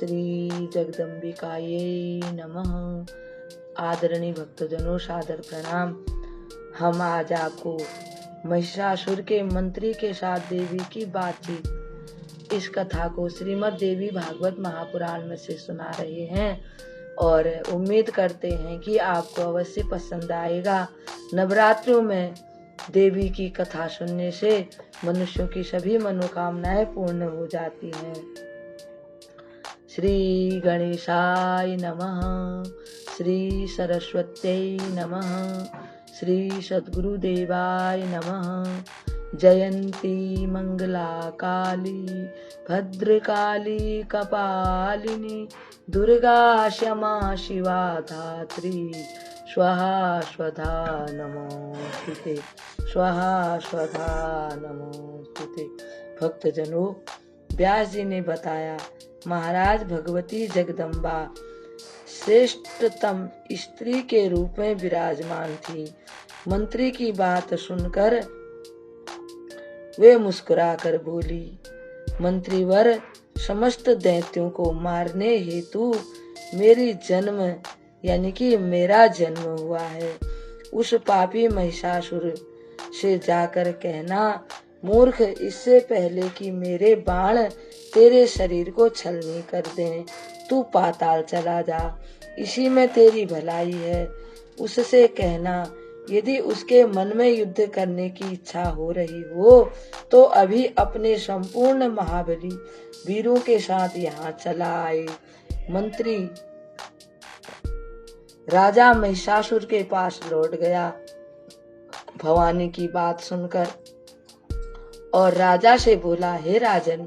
श्री जगदम्बिकायै नमः। आदरणीय भक्तजनों, सादर प्रणाम। हम आज आपको महिषासुर के मंत्री के साथ देवी की बातचीत, इस कथा को श्रीमद् देवी भागवत महापुराण में से सुना रहे हैं और उम्मीद करते हैं कि आपको अवश्य पसंद आएगा। नवरात्रों में देवी की कथा सुनने से मनुष्यों की सभी मनोकामनाएं पूर्ण हो जाती हैं। श्री गणेशाय नमः, श्री सरस्वत्यै नमः, श्री सद्गुरुदेवाय नमः। जयंती मंगला काली भद्रकाली कपालिनी दुर्गा क्षमा शिवा धात्री स्वाहा स्वधा नमोस्तुते, स्वाहा स्वधा नमोस्तुते। भक्तजनों, व्यास जी ने बताया, महाराज भगवती जगदम्बा श्रेष्ठतम स्त्री के रूप में विराजमान थी। मंत्री की बात सुनकर वे मुस्कुराकर बोली, मंत्रीवर, समस्त दैत्यों को मारने हेतु मेरी जन्म यानी कि मेरा जन्म हुआ है। उस पापी महिषासुर से जाकर कहना, मूर्ख, इससे पहले कि मेरे बाण तेरे शरीर को छलनी कर दें, तू पाताल चला जा, इसी में तेरी भलाई है। उससे कहना, यदि उसके मन में युद्ध करने की इच्छा हो रही हो तो अभी अपने संपूर्ण महाबली वीरों के साथ यहाँ चला आए। मंत्री राजा महिषासुर के पास लौट गया भवानी की बात सुनकर और राजा से बोला, हे राजन,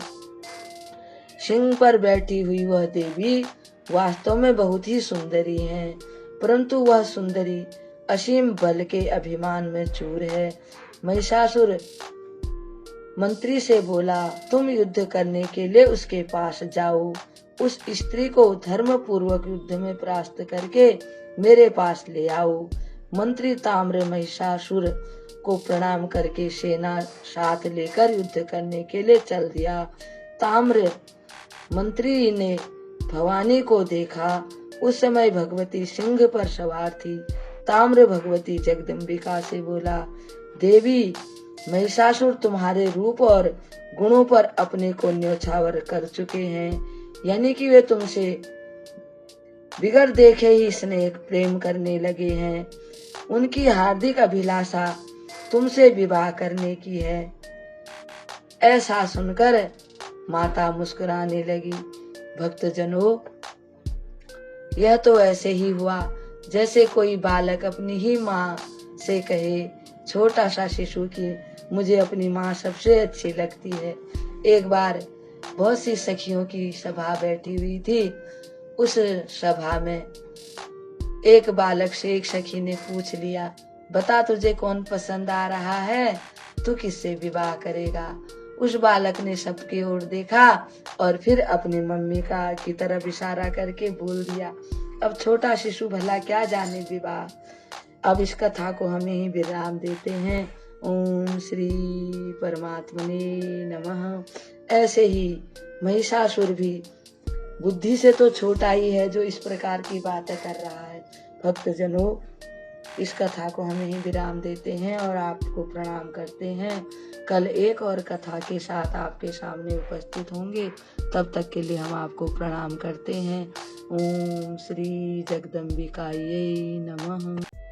सिंह पर बैठी हुई वह देवी वास्तव में बहुत ही सुंदरी है, परंतु वह सुंदरी असीम बल के अभिमान में चूर है। महिषासुर मंत्री से बोला, तुम युद्ध करने के लिए उसके पास जाओ, उस स्त्री को धर्म पूर्वक युद्ध में परास्त करके मेरे पास ले आओ। मंत्री ताम्र महिषासुर को प्रणाम करके सेना साथ लेकर युद्ध करने के लिए चल दिया। ताम्र मंत्री ने भवानी को देखा। उस समय भगवती सिंह पर सवार थी। ताम्र भगवती जगदम्बिका से बोला, देवी, महिषासुर तुम्हारे रूप और गुणों पर अपने को न्योछावर कर चुके हैं, यानी कि वे तुमसे बिगर देखे ही स्नेह प्रेम करने लगे हैं। उनकी हार्दिक अभिलाषा तुमसे विवाह करने की है। ऐसा सुनकर माता मुस्कुराने लगी। भक्तजनों, यह तो ऐसे ही हुआ जैसे कोई बालक अपनी ही माँ से कहे, छोटा सा शिशु की मुझे अपनी माँ सबसे अच्छी लगती है। एक बार बहुत सी सखियों की सभा बैठी हुई थी। उस सभा में एक बालक से एक सखी ने पूछ लिया, बता तुझे कौन पसंद आ रहा है, तू किससे विवाह करेगा। उस बालक ने सबकी ओर देखा और फिर अपनी मम्मी की तरफ इशारा करके बोल दिया, अब छोटा शिशु भला क्या जाने विवाह। अब इस कथा को हमें ही विराम देते हैं। ओम श्री परमात्मने नमः। ऐसे ही महिषासुर भी बुद्धि से तो छोटा ही है जो इस प्रकार की बातें कर रहा है। भक्तजनों, इस कथा को हमें ही विराम देते हैं और आपको प्रणाम करते हैं। कल एक और कथा के साथ आपके सामने उपस्थित होंगे। तब तक के लिए हम आपको प्रणाम करते हैं। ओम श्री जगदम्बिकायै नमः।